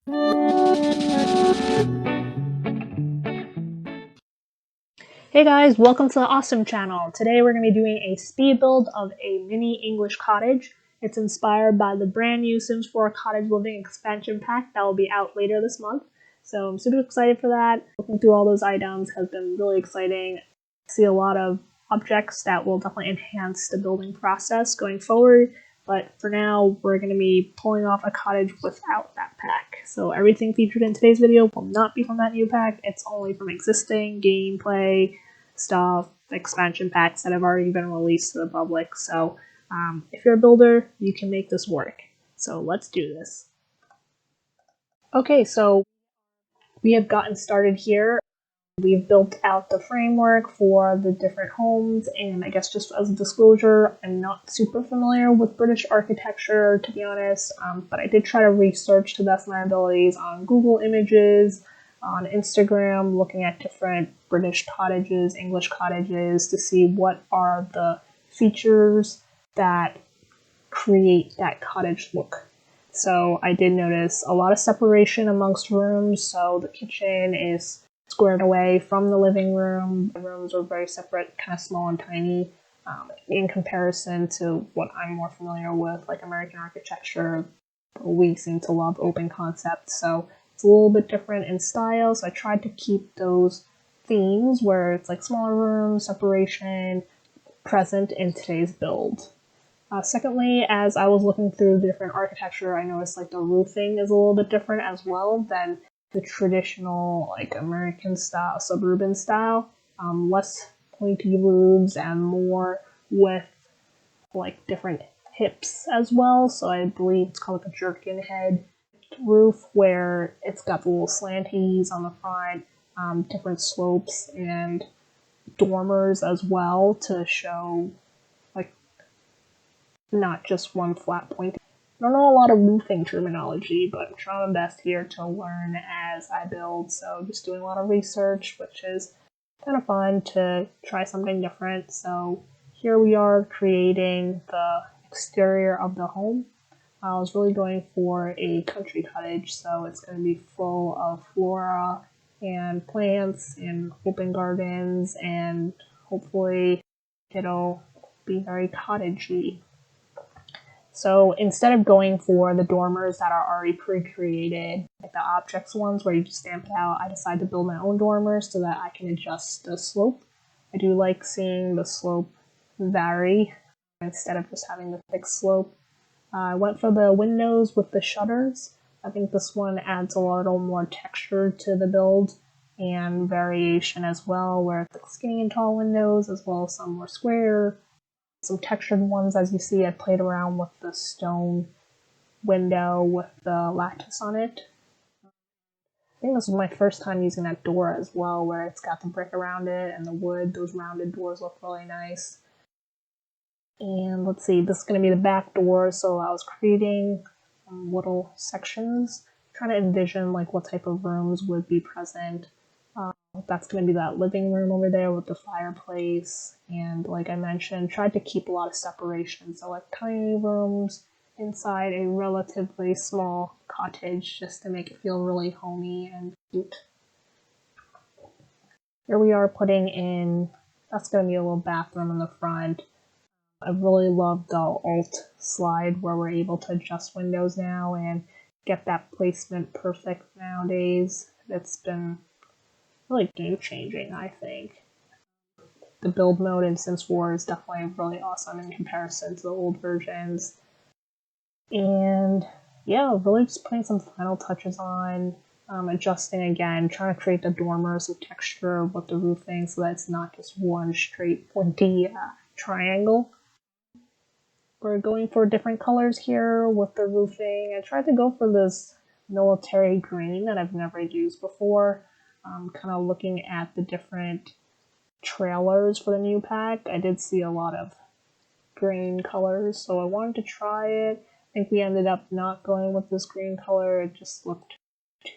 Hey guys, welcome to the Awesome channel. Today we're going to be doing a speed build of a mini English cottage. It's inspired by the brand new Sims 4 Cottage Living expansion pack that will be out later this month. So I'm super excited for that. Looking through all those items has been really exciting. I see a lot of objects that will definitely enhance the building process going forward. But for now, we're going to be pulling off a cottage without that pack. So everything featured in today's video will not be from that new pack. It's only from existing gameplay stuff, expansion packs that have already been released to the public. So if you're a builder, you can make this work. So let's do this. Okay, so we have gotten started here. We've built out the framework for the different homes, and I guess just as a disclosure, I'm not super familiar with British architecture, to be honest, but I did try to research to the best of my abilities on Google Images, on Instagram, looking at different British cottages, English cottages, to see what are the features that create that cottage look. So I did notice a lot of separation amongst rooms, so the kitchen is squared away from the living room. The rooms are very separate, kind of small and tiny, in comparison to what I'm more familiar with, like American architecture. We seem to love open concepts, so it's a little bit different in style. So I tried to keep those themes where it's like smaller rooms, separation, present in today's build. Secondly, as I was looking through the different architecture, I noticed like the roofing is a little bit different as well than the traditional like American style, suburban style. Less pointy roofs and more with like different hips as well. So I believe it's called like a jerkin head roof, where it's got the little slanties on the front, different slopes and dormers as well to show like not just one flat point. I don't know a lot of roofing terminology, but I'm trying my best here to learn as I build. So just doing a lot of research, which is kind of fun to try something different. So here we are creating the exterior of the home. I was really going for a country cottage, so it's going to be full of flora and plants and open gardens, and hopefully it'll be very cottagey. So instead of going for the dormers that are already pre-created, like the objects ones where you just stamp it out, I decided to build my own dormers so that I can adjust the slope. I do like seeing the slope vary instead of just having the fixed slope. I went for the windows with the shutters. I think this one adds a little more texture to the build and variation as well, where it's like skinny and tall windows as well as some more square. Some textured ones, as you see. I played around with the stone window with the lattice on it. I think this was my first time using that door as well, where it's got the brick around it and the wood. Those rounded doors look really nice. And let's see, this is going to be the back door, so I was creating little sections, trying to envision like what type of rooms would be present. That's going to be that living room over there with the fireplace, and like I mentioned, tried to keep a lot of separation, so like tiny rooms inside a relatively small cottage just to make it feel really homey and cute. Here we are putting in, that's going to be a little bathroom in the front. I really love the alt slide where we're able to adjust windows now and get that placement perfect nowadays. It's been really game-changing, I think. The build mode in Sims 4 is definitely really awesome in comparison to the old versions. And yeah, really just putting some final touches on, adjusting again, trying to create the dormers with texture with the roofing so that it's not just one straight pointy triangle. We're going for different colors here with the roofing. I tried to go for this military green that I've never used before. Kind of looking at the different trailers for the new pack, I did see a lot of green colors, so I wanted to try it. I think we ended up not going with this green color. It just looked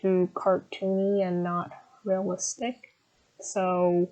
too cartoony and not realistic. So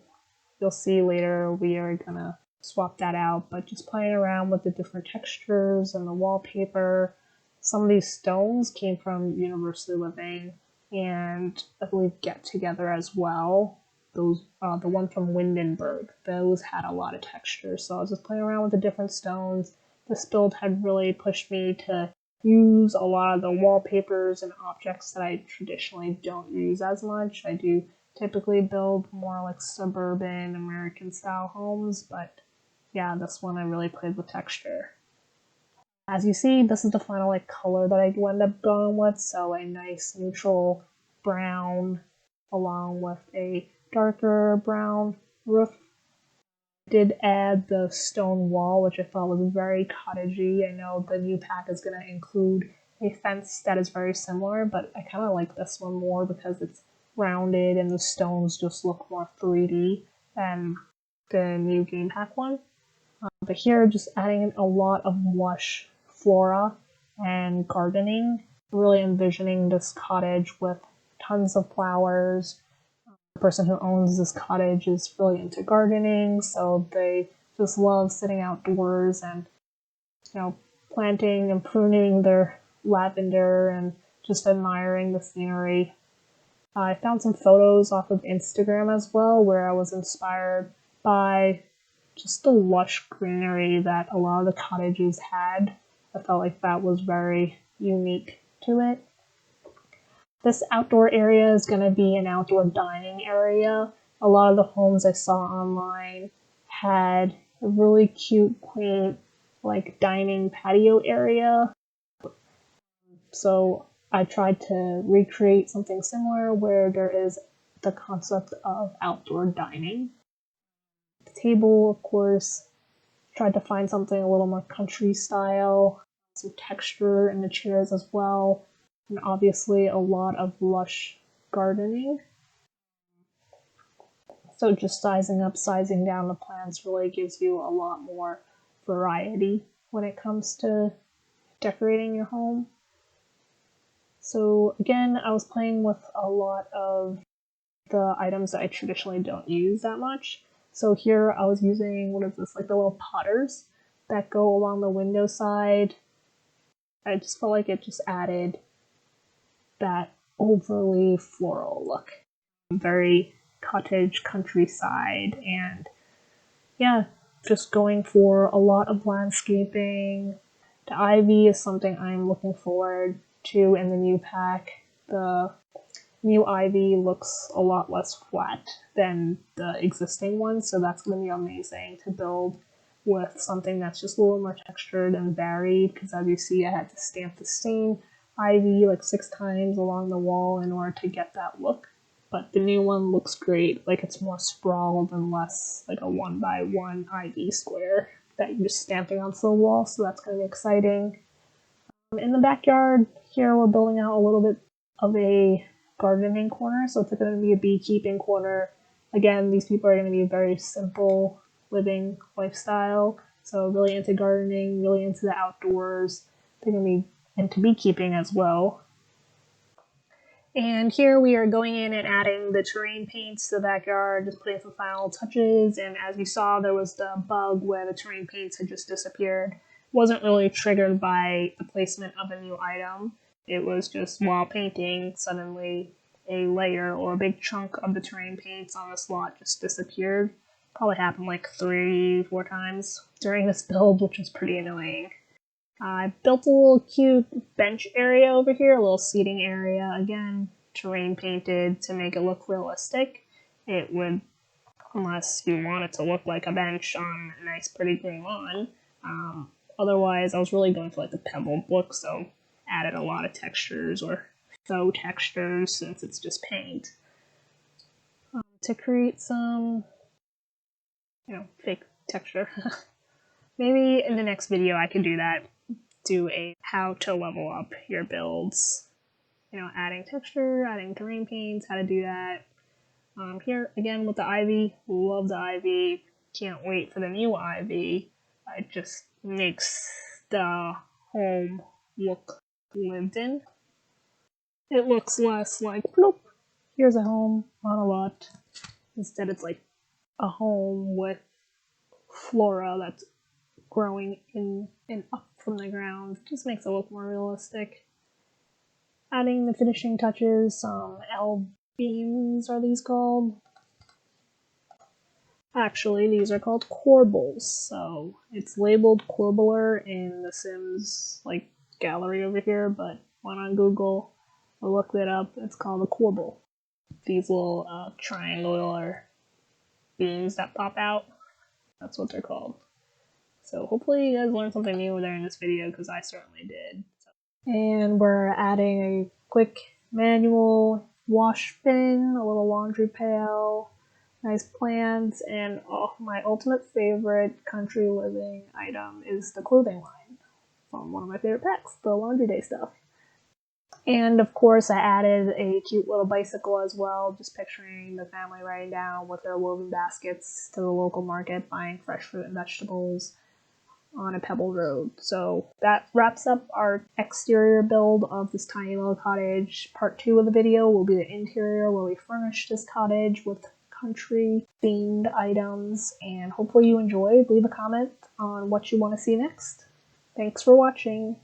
you'll see later we are gonna swap that out, but just playing around with the different textures and the wallpaper Some of these stones came from University Living and I believe Get Together as well. Those, the one from Windenburg, those had a lot of texture. So I was just playing around with the different stones. This build had really pushed me to use a lot of the wallpapers and objects that I traditionally don't use as much. I do typically build more like suburban American style homes, but yeah, this one I really played with texture. As you see, this is the final like color that I end up going with, so a nice neutral brown along with a darker brown roof. Did add the stone wall, which I thought was very cottagey. I know the new pack is going to include a fence that is very similar, but I kind of like this one more because it's rounded and the stones just look more 3D than the new game pack one. But here, just adding a lot of lush flora and gardening, really envisioning this cottage with tons of flowers. The person who owns this cottage is really into gardening, so they just love sitting outdoors and, planting and pruning their lavender and just admiring the scenery. I found some photos off of Instagram as well where I was inspired by just the lush greenery that a lot of the cottages had. I felt like that was very unique to it. This outdoor area is going to be an outdoor dining area. A lot of the homes I saw online had a really cute, quaint, like dining patio area. So I tried to recreate something similar where there is the concept of outdoor dining. The table, of course, tried to find something a little more country style, some texture in the chairs as well, and obviously a lot of lush gardening. So just sizing up, sizing down the plants really gives you a lot more variety when it comes to decorating your home. So again, I was playing with a lot of the items that I traditionally don't use that much. So here I was using, what is this, like the little potters that go along the window side. I just felt like it just added that overly floral look. Very cottage countryside, and yeah, just going for a lot of landscaping. The ivy is something I'm looking forward to in the new pack. The new ivy looks a lot less flat than the existing one, so that's going to be amazing to build with something that's just a little more textured and varied, because as you see, I had to stamp the same ivy like 6 times along the wall in order to get that look. But the new one looks great, like it's more sprawled and less like a 1x1 ivy square that you're just stamping onto the wall, so that's going to be exciting. In the backyard, here we're building out a little bit of a gardening corner, so it's going to be a beekeeping corner. Again, these people are going to be a very simple living lifestyle, so really into gardening, really into the outdoors. They're going to be into beekeeping as well. And here we are going in and adding the terrain paints to the backyard, just putting some final touches, and as you saw, there was the bug where the terrain paints had just disappeared. It wasn't really triggered by the placement of a new item. It was just while painting, suddenly a layer or a big chunk of the terrain paints on this lot just disappeared. Probably happened like 3-4 times during this build, which was pretty annoying. I built a little cute bench area over here, a little seating area. Again, terrain painted to make it look realistic. It would, unless you want it to look like a bench on a nice pretty green lawn. Otherwise, I was really going for like the pebbled look, so added a lot of textures or faux textures since it's just paint. To create some, fake texture. Maybe in the next video I could do that. Do a how to level up your builds. Adding texture, adding terrain paints, how to do that. Here, again, with the ivy, love the ivy. Can't wait for the new ivy. It just makes the home look lived in. It looks less like, bloop, here's a home on a lot. Instead, it's like a home with flora that's growing in an from the ground. Just makes it look more realistic. Adding the finishing touches, some L beams are these called? Actually, these are called corbels. So it's labeled corbler in the Sims gallery over here, but went on Google, I looked it up. It's called a corbel. These little triangular beams that pop out. That's what they're called. So hopefully you guys learned something new there in this video, because I certainly did. And we're adding a quick manual wash bin, a little laundry pail, nice plants, and my ultimate favorite country living item is the clothing line from one of my favorite packs, the laundry day stuff. And of course I added a cute little bicycle as well, just picturing the family riding down with their woven baskets to the local market, buying fresh fruit and vegetables on a pebble road. So that wraps up our exterior build of this tiny little cottage. Part 2 of the video will be the interior, where we furnish this cottage with country themed items, and hopefully you enjoyed. Leave a comment on what you want to see next. Thanks for watching.